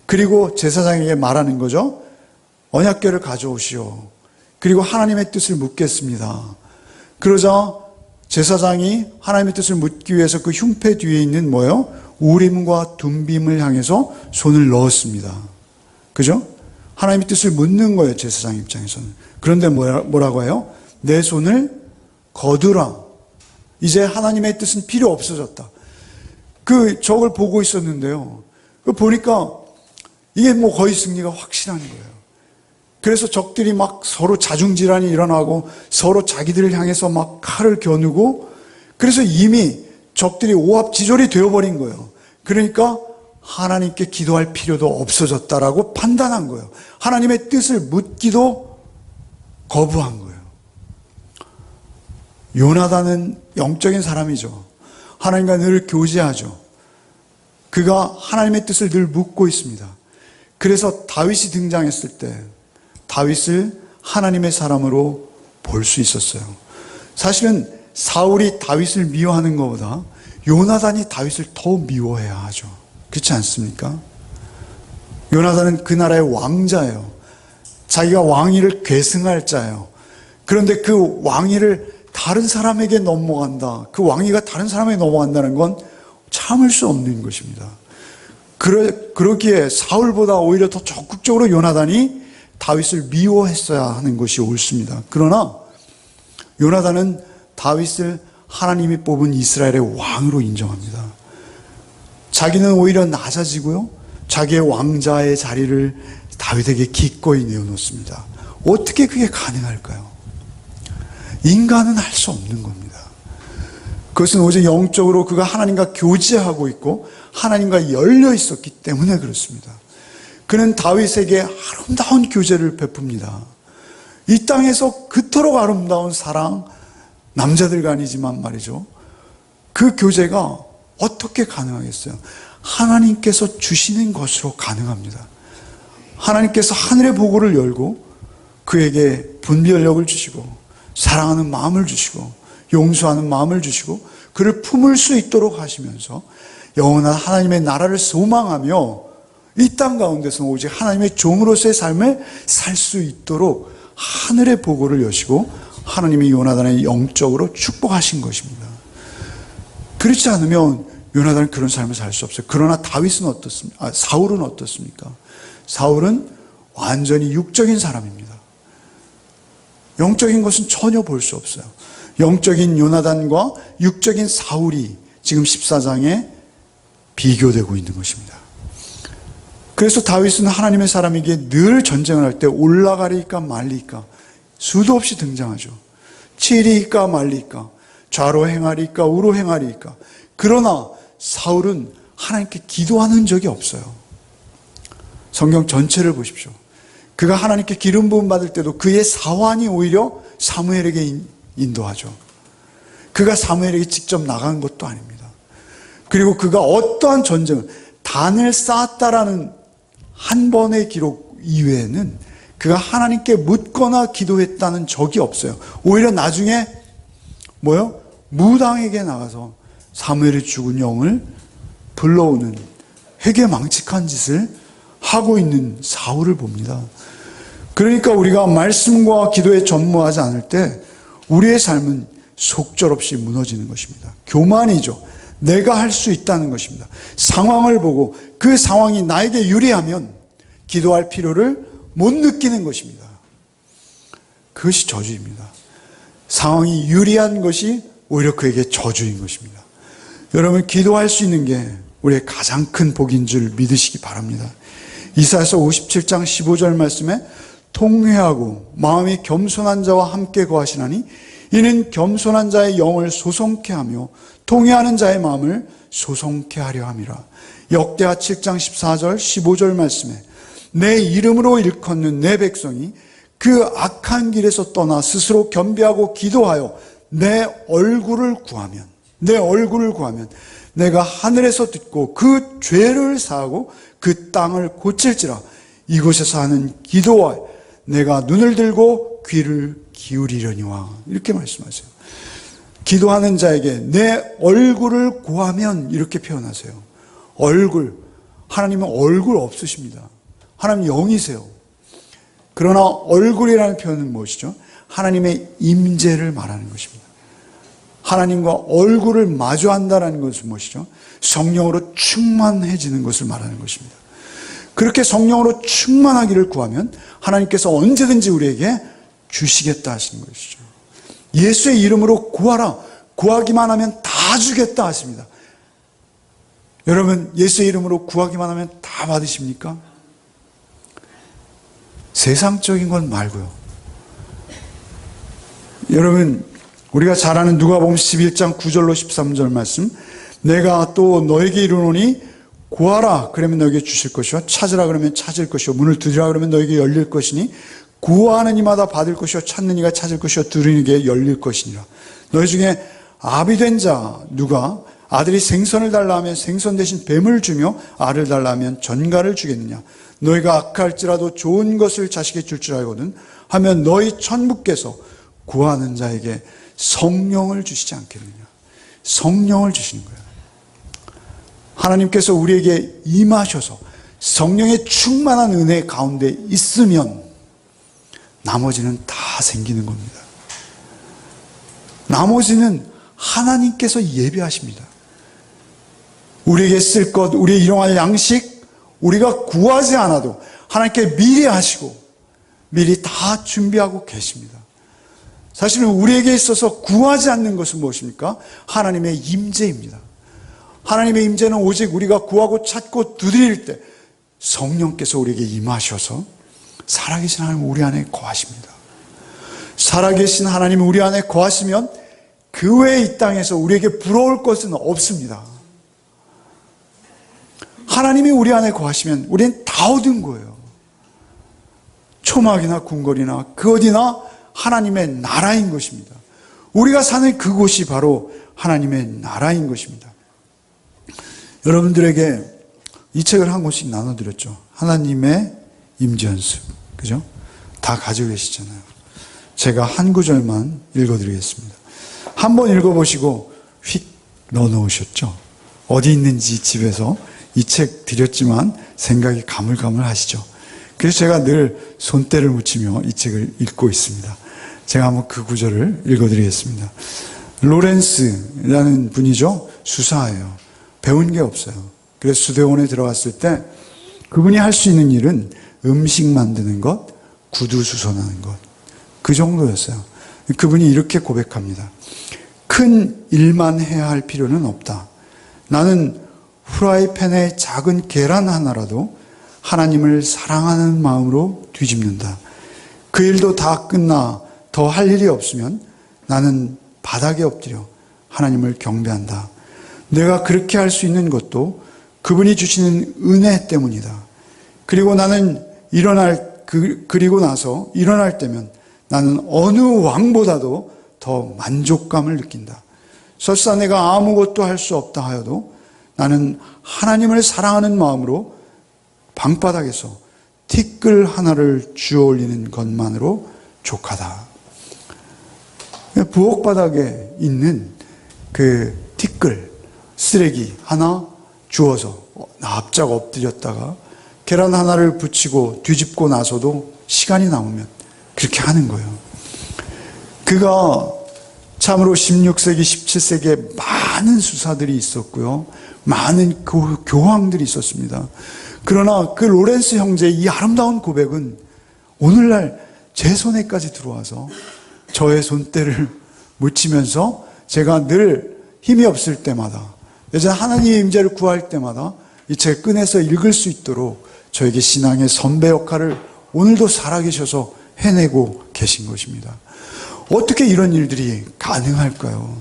그리고 제사장에게 말하는 거죠. 언약궤를 가져오시오. 그리고 하나님의 뜻을 묻겠습니다. 그러자 제사장이 하나님의 뜻을 묻기 위해서 그 흉패 뒤에 있는 우림과 둠빔을 향해서 손을 넣었습니다. 그죠? 하나님의 뜻을 묻는 거예요, 제사장 입장에서는. 그런데 뭐라고 해요? 내 손을 거두라. 이제 하나님의 뜻은 필요 없어졌다. 저걸 보고 있었는데요. 보니까 이게 거의 승리가 확실한 거예요. 그래서 적들이 막 서로 자중질환이 일어나고 서로 자기들을 향해서 막 칼을 겨누고 그래서 이미 적들이 오합지졸이 되어버린 거예요. 그러니까 하나님께 기도할 필요도 없어졌다라고 판단한 거예요. 하나님의 뜻을 묻기도 거부한 거예요. 요나단은 영적인 사람이죠. 하나님과 늘 교제하죠. 그가 하나님의 뜻을 늘 묻고 있습니다. 그래서 다윗이 등장했을 때 다윗을 하나님의 사람으로 볼 수 있었어요. 사실은 사울이 다윗을 미워하는 것보다 요나단이 다윗을 더 미워해야 하죠. 그렇지 않습니까? 요나단은 그 나라의 왕자예요. 자기가 왕위를 계승할 자예요. 그런데 그 왕위를 다른 사람에게 넘어간다. 그 왕위가 다른 사람에게 넘어간다는 건 참을 수 없는 것입니다. 그러기에 사울보다 오히려 더 적극적으로 요나단이 다윗을 미워했어야 하는 것이 옳습니다. 그러나 요나단은 다윗을 하나님이 뽑은 이스라엘의 왕으로 인정합니다. 자기는 오히려 낮아지고요, 자기의 왕자의 자리를 다윗에게 기꺼이 내어놓습니다. 어떻게 그게 가능할까요? 인간은 할 수 없는 겁니다. 그것은 오직 영적으로 그가 하나님과 교제하고 있고 하나님과 열려 있었기 때문에 그렇습니다. 그는 다윗에게 아름다운 교제를 베풉니다. 이 땅에서 그토록 아름다운 사랑, 남자들과 아니지만 말이죠, 그 교제가 어떻게 가능하겠어요? 하나님께서 주시는 것으로 가능합니다. 하나님께서 하늘의 보고를 열고 그에게 분별력을 주시고 사랑하는 마음을 주시고 용서하는 마음을 주시고 그를 품을 수 있도록 하시면서 영원한 하나님의 나라를 소망하며 이 땅 가운데서 오직 하나님의 종으로서의 삶을 살 수 있도록 하늘의 보고를 여시고 하나님이 요나단의 영적으로 축복하신 것입니다. 그렇지 않으면 요나단은 그런 삶을 살 수 없어요. 그러나 다윗은 어떻습니까? 사울은 어떻습니까? 사울은 완전히 육적인 사람입니다. 영적인 것은 전혀 볼 수 없어요. 영적인 요나단과 육적인 사울이 지금 14장에 비교되고 있는 것입니다. 그래서 다윗은 하나님의 사람에게 늘 전쟁을 할 때 올라가리까 말리까 수도 없이 등장하죠. 치리까 말리까, 좌로 행하리까 우로 행하리까. 그러나 사울은 하나님께 기도하는 적이 없어요. 성경 전체를 보십시오. 그가 하나님께 기름 부음 받을 때도 그의 사환이 오히려 사무엘에게 인도하죠. 그가 사무엘에게 직접 나간 것도 아닙니다. 그리고 그가 어떠한 전쟁을, 단을 쌓았다라는 한 번의 기록 이외에는 그가 하나님께 묻거나 기도했다는 적이 없어요. 오히려 나중에 무당에게 나가서 사무엘의 죽은 영을 불러오는 회개망측한 짓을 하고 있는 사울을 봅니다. 그러니까 우리가 말씀과 기도에 전무하지 않을 때 우리의 삶은 속절없이 무너지는 것입니다. 교만이죠. 내가 할 수 있다는 것입니다. 상황을 보고 그 상황이 나에게 유리하면 기도할 필요를 못 느끼는 것입니다. 그것이 저주입니다. 상황이 유리한 것이 오히려 그에게 저주인 것입니다. 여러분, 기도할 수 있는 게 우리의 가장 큰 복인 줄 믿으시기 바랍니다. 이사야서 57장 15절 말씀에 통회하고 마음이 겸손한 자와 함께 거하시나니 이는 겸손한 자의 영을 소송케 하며 통회하는 자의 마음을 소송케 하려 함이라. 역대하 7장 14절 15절 말씀에 내 이름으로 일컫는 내 백성이 그 악한 길에서 떠나 스스로 겸비하고 기도하여 내 얼굴을 구하면 내가 하늘에서 듣고 그 죄를 사하고 그 땅을 고칠지라. 이곳에서 하는 기도와 내가 눈을 들고 귀를 기울이려니와. 이렇게 말씀하세요. 기도하는 자에게 내 얼굴을 구하면 이렇게 표현하세요. 얼굴. 하나님은 얼굴 없으십니다. 하나님 영이세요. 그러나 얼굴이라는 표현은 무엇이죠? 하나님의 임재를 말하는 것입니다. 하나님과 얼굴을 마주한다는 것은 무엇이죠? 성령으로 충만해지는 것을 말하는 것입니다. 그렇게 성령으로 충만하기를 구하면 하나님께서 언제든지 우리에게 주시겠다 하시는 것이죠. 예수의 이름으로 구하라. 구하기만 하면 다 주겠다 하십니다. 여러분, 예수의 이름으로 구하기만 하면 다 받으십니까? 세상적인 건 말고요. 여러분, 우리가 잘 아는 누가복음 11장 9절로 13절 말씀, 내가 또 너에게 이르노니 구하라 그러면 너에게 주실 것이요 찾으라 그러면 찾을 것이요 문을 두드리라 그러면 너에게 열릴 것이니 구하는 이마다 받을 것이요 찾는 이가 찾을 것이요 들으는 이에게 열릴 것이니라. 너희 중에 아비된 자 누가 아들이 생선을 달라 하면 생선 대신 뱀을 주며 알을 달라 하면 전갈을 주겠느냐? 너희가 악할지라도 좋은 것을 자식에게 줄 줄 알거든 하면 너희 천부께서 구하는 자에게 성령을 주시지 않겠느냐. 성령을 주시는 거예요. 하나님께서 우리에게 임하셔서 성령의 충만한 은혜 가운데 있으면 나머지는 다 생기는 겁니다. 나머지는 하나님께서 예비하십니다. 우리에게 쓸 것, 우리의 일용할 양식, 우리가 구하지 않아도 하나님께 미리 하시고 미리 다 준비하고 계십니다. 사실은 우리에게 있어서 구하지 않는 것은 무엇입니까? 하나님의 임재입니다. 하나님의 임재는 오직 우리가 구하고 찾고 두드릴 때 성령께서 우리에게 임하셔서 살아계신 하나님 우리 안에 거하십니다. 살아계신 하나님이 우리 안에 거하시면 그 외에 이 땅에서 우리에게 부러울 것은 없습니다. 하나님이 우리 안에 거하시면 우리는 다 얻은 거예요. 초막이나 궁궐이나 그 어디나 하나님의 나라인 것입니다. 우리가 사는 그곳이 바로 하나님의 나라인 것입니다. 여러분들에게 이 책을 한 권씩 나눠드렸죠. 하나님의 임재연습. 그죠? 다 가지고 계시잖아요. 제가 한 구절만 읽어드리겠습니다. 한번 읽어보시고 휙 넣어놓으셨죠? 어디 있는지 집에서 이 책 드렸지만 생각이 가물가물하시죠? 그래서 제가 늘 손때를 묻히며 이 책을 읽고 있습니다. 제가 한번 그 구절을 읽어드리겠습니다. 로렌스라는 분이죠. 수사예요. 배운 게 없어요. 그래서 수대원에 들어갔을 때 그분이 할 수 있는 일은 음식 만드는 것, 구두 수선하는 것. 그 정도였어요. 그분이 이렇게 고백합니다. 큰 일만 해야 할 필요는 없다. 나는 프라이팬에 작은 계란 하나라도 하나님을 사랑하는 마음으로 뒤집는다. 그 일도 다 끝나 더 할 일이 없으면 나는 바닥에 엎드려 하나님을 경배한다. 내가 그렇게 할 수 있는 것도 그분이 주시는 은혜 때문이다. 그리고 나는 그리고 나서 일어날 때면 나는 어느 왕보다도 더 만족감을 느낀다. 설사 내가 아무것도 할 수 없다 하여도 나는 하나님을 사랑하는 마음으로 방바닥에서 티끌 하나를 주워 올리는 것만으로 족하다. 부엌 바닥에 있는 그 티끌, 쓰레기 하나 주워서 납작 엎드렸다가 계란 하나를 붙이고 뒤집고 나서도 시간이 남으면 그렇게 하는 거예요. 그가 참으로 16세기, 17세기에 많은 수사들이 있었고요. 많은 교황들이 있었습니다. 그러나 그 로렌스 형제의 이 아름다운 고백은 오늘날 제 손에까지 들어와서 저의 손때를 묻히면서 제가 늘 힘이 없을 때마다, 예전 하나님의 임재를 구할 때마다 이 책을 꺼내서 읽을 수 있도록 저에게 신앙의 선배 역할을 오늘도 살아계셔서 해내고 계신 것입니다. 어떻게 이런 일들이 가능할까요?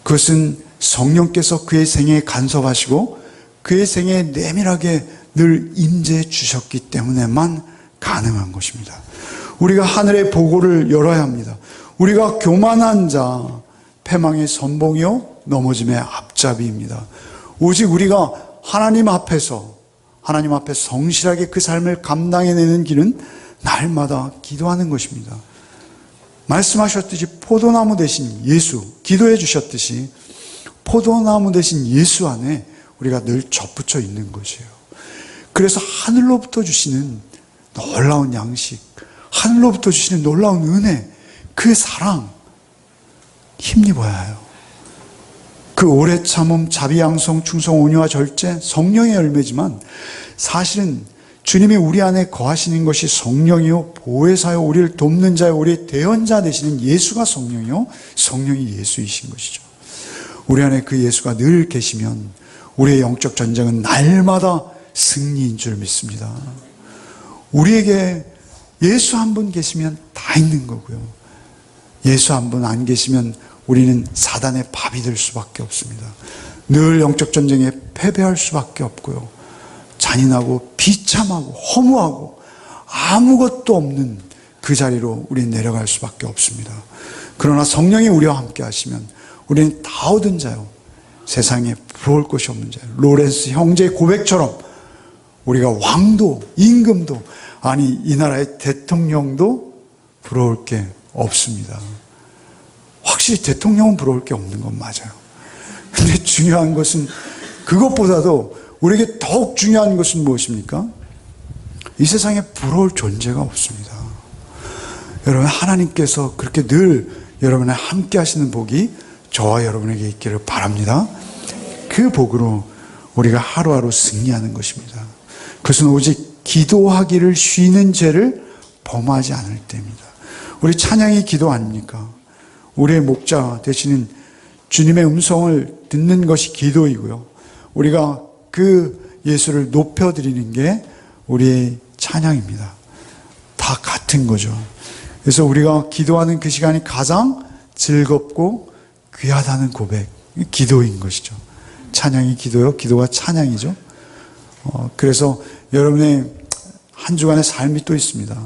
그것은 성령께서 그의 생애에 간섭하시고 그의 생애에 내밀하게 늘 임재해 주셨기 때문에만 가능한 것입니다. 우리가 하늘의 보고를 열어야 합니다. 우리가 교만한 자, 패망의 선봉이요 넘어짐의 앞잡이입니다. 오직 우리가 하나님 앞에 성실하게 그 삶을 감당해내는 길은 날마다 기도하는 것입니다. 말씀하셨듯이 포도나무 대신 예수, 기도해 주셨듯이 포도나무 대신 예수 안에 우리가 늘 접붙여 있는 것이에요. 그래서 하늘로부터 주시는 놀라운 양식, 하늘로부터 주시는 놀라운 은혜, 그 사랑 힘입어야 해요. 그 오래 참음, 자비, 양성, 충성, 온유와 절제, 성령의 열매지만 사실은 주님이 우리 안에 거하시는 것이 성령이요 보혜사요 우리를 돕는 자요 우리의 대언자 되시는 예수가 성령이요 성령이 예수이신 것이죠. 우리 안에 그 예수가 늘 계시면 우리의 영적 전쟁은 날마다 승리인 줄 믿습니다. 우리에게 예수 한 분 계시면 다 있는 거고요. 예수 한 분 안 계시면 우리는 사단의 밥이 될 수밖에 없습니다. 늘 영적 전쟁에 패배할 수밖에 없고요. 잔인하고 비참하고 허무하고 아무것도 없는 그 자리로 우리는 내려갈 수밖에 없습니다. 그러나 성령이 우리와 함께 하시면 우리는 다 얻은 자요 세상에 부러울 것이 없는 자요. 로렌스 형제의 고백처럼 우리가 왕도, 임금도, 아니 이 나라의 대통령도 부러울 게 없습니다. 확실히 대통령은 부러울 게 없는 건 맞아요. 근데 중요한 것은 그것보다도 우리에게 더욱 중요한 것은 무엇입니까? 이 세상에 부러울 존재가 없습니다. 여러분, 하나님께서 그렇게 늘 여러분과 함께 하시는 복이 저와 여러분에게 있기를 바랍니다. 그 복으로 우리가 하루하루 승리하는 것입니다. 그것은 오직 기도하기를 쉬는 죄를 범하지 않을 때입니다. 우리 찬양이 기도 아닙니까? 우리의 목자 되시는 주님의 음성을 듣는 것이 기도이고요. 우리가 그 예수를 높여드리는 게 우리의 찬양입니다. 다 같은 거죠. 그래서 우리가 기도하는 그 시간이 가장 즐겁고 귀하다는 고백, 기도인 것이죠. 찬양이 기도요, 기도가 찬양이죠. 그래서 여러분의 한 주간의 삶이 또 있습니다.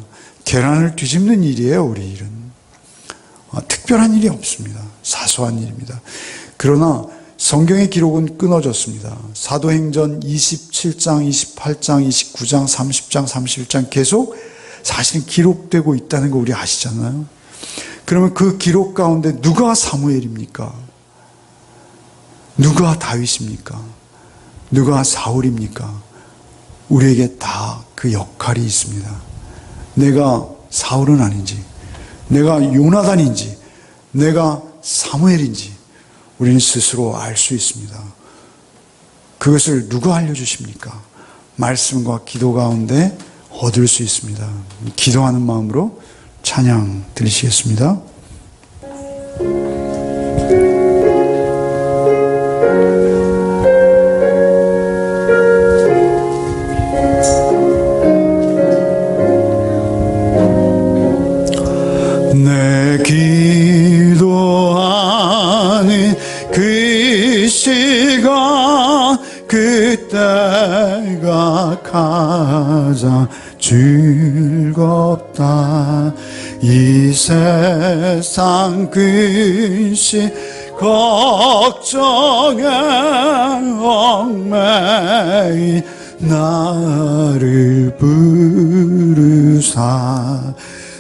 계란을 뒤집는 일이에요, 우리 일은. 특별한 일이 없습니다. 사소한 일입니다. 그러나 성경의 기록은 끊어졌습니다. 사도행전 27장, 28장, 29장, 30장, 31장 계속 사실은 기록되고 있다는 거 우리 아시잖아요. 그러면 그 기록 가운데 누가 사무엘입니까? 누가 다윗입니까? 누가 사울입니까? 우리에게 다 그 역할이 있습니다. 내가 사울은 아닌지, 내가 요나단인지, 내가 사무엘인지 우리는 스스로 알 수 있습니다. 그것을 누가 알려주십니까? 말씀과 기도 가운데 얻을 수 있습니다. 기도하는 마음으로 찬양 드리시겠습니다. 내 기도하는 그 시간 그때가 가장 즐겁다. 이 세상 근심 걱정에 얽매인 나를 부르사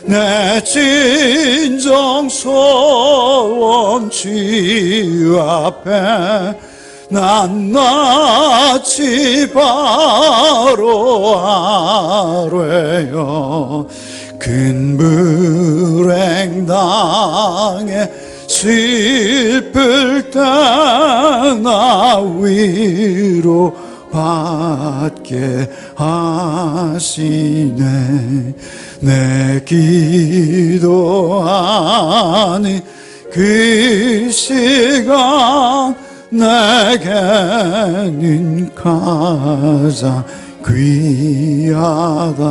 내 진정 소원 주 앞에 낱낱이 바로 아뢰어 큰 불행 당해 슬플 때 나 위로 받게 하시네. 내 기도하는 그 시간 내게는 가장 귀하다.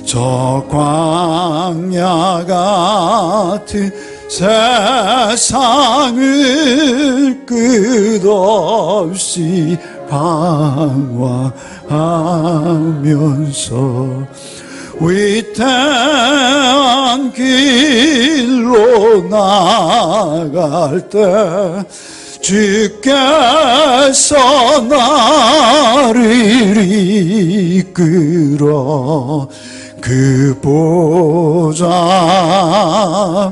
저 광야 같은 세상을 끝없이 방황하면서 위태한 길로 나갈 때 주께서 나를 이끌어 그 보좌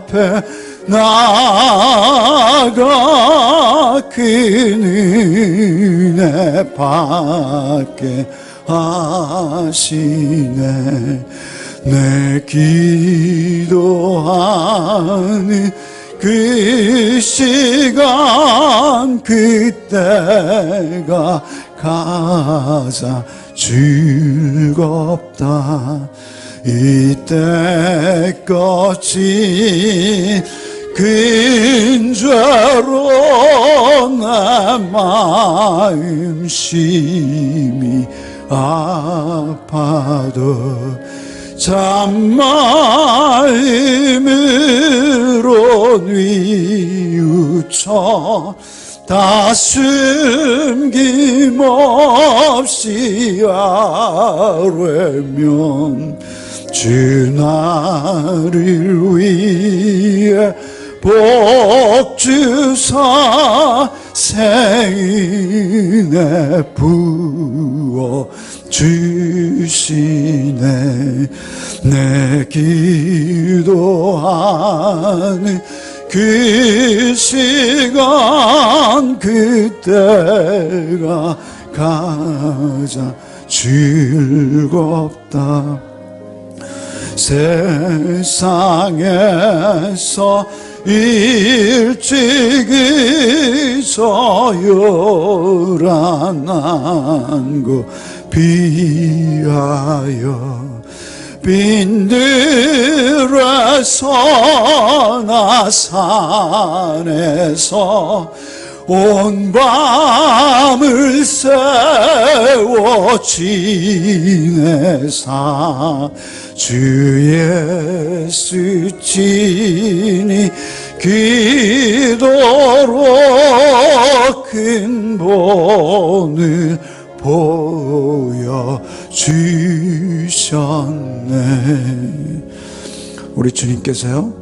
앞에 나아가 그 은혜 받게 하시네. 내 기도하는 그 시간 그때가 가장 즐겁다. 이때까지 근죄로 내 마음 심히 아파도 참마음으로 뉘우쳐 다 숨김없이 아뢰면 주 나를 위해 복 주사 새 은혜 부어 주시네. 내 기도하는 그 시간 그때가 가장 즐겁다. 세상에서 일찍 잊어 요란한 비하여 빈들에서 나 산에서 온 밤을 세워 지내사 주 예수 친히 기도로 큰 본을 보여주셨네. 우리 주님께서요,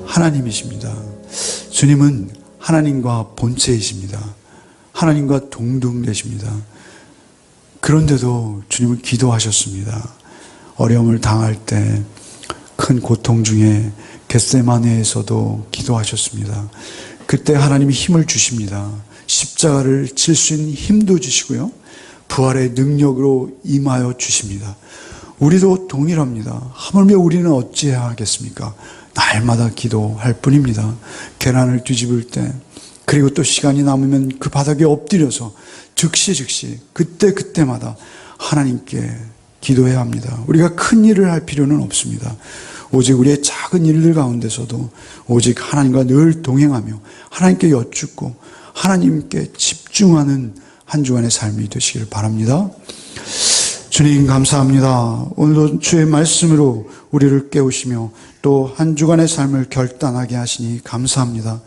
하나님이십니다. 주님은 하나님과 본체이십니다. 하나님과 동등되십니다. 그런데도 주님은 기도하셨습니다. 어려움을 당할 때, 큰 고통 중에 겟세마네에서도 기도하셨습니다. 그때 하나님이 힘을 주십니다. 십자가를 질 수 있는 힘도 주시고요, 부활의 능력으로 임하여 주십니다. 우리도 동일합니다. 하물며 우리는 어찌해야 하겠습니까? 날마다 기도할 뿐입니다. 계란을 뒤집을 때, 그리고 또 시간이 남으면 그 바닥에 엎드려서 즉시 그때마다 하나님께 기도해야 합니다. 우리가 큰 일을 할 필요는 없습니다. 오직 우리의 작은 일들 가운데서도 오직 하나님과 늘 동행하며 하나님께 여쭙고 하나님께 집중하는 한 주간의 삶이 되시길 바랍니다. 주님 감사합니다. 오늘도 주의 말씀으로 우리를 깨우시며 또 한 주간의 삶을 결단하게 하시니 감사합니다.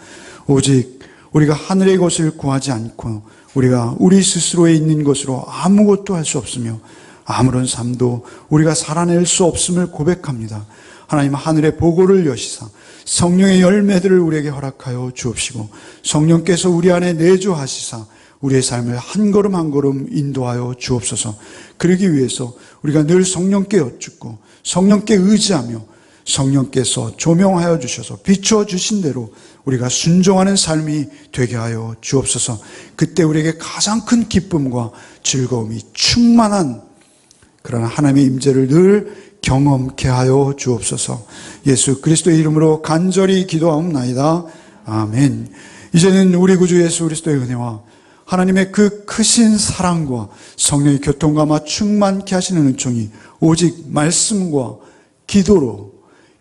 오직 우리가 하늘의 것을 구하지 않고 우리가 우리 스스로에 있는 것으로 아무것도 할 수 없으며 아무런 삶도 우리가 살아낼 수 없음을 고백합니다. 하나님, 하늘의 보고를 여시사 성령의 열매들을 우리에게 허락하여 주옵시고 성령께서 우리 안에 내주하시사 우리의 삶을 한 걸음 한 걸음 인도하여 주옵소서. 그러기 위해서 우리가 늘 성령께 여쭙고 성령께 의지하며 성령께서 조명하여 주셔서 비추어 주신 대로 우리가 순종하는 삶이 되게 하여 주옵소서. 그때 우리에게 가장 큰 기쁨과 즐거움이 충만한 그런 하나님의 임재를 늘 경험케 하여 주옵소서. 예수 그리스도의 이름으로 간절히 기도하옵나이다. 아멘. 이제는 우리 구주 예수 그리스도의 은혜와 하나님의 그 크신 사랑과 성령의 교통감화 충만케 하시는 은총이 오직 말씀과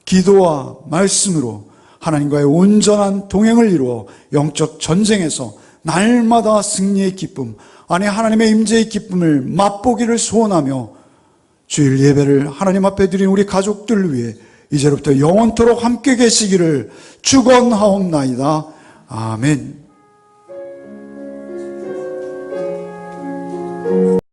기도와 말씀으로 하나님과의 온전한 동행을 이루어 영적 전쟁에서 날마다 승리의 기쁨, 아니 하나님의 임재의 기쁨을 맛보기를 소원하며 주일 예배를 하나님 앞에 드린 우리 가족들을 위해 이제부터 영원토록 함께 계시기를 축원하옵나이다. 아멘.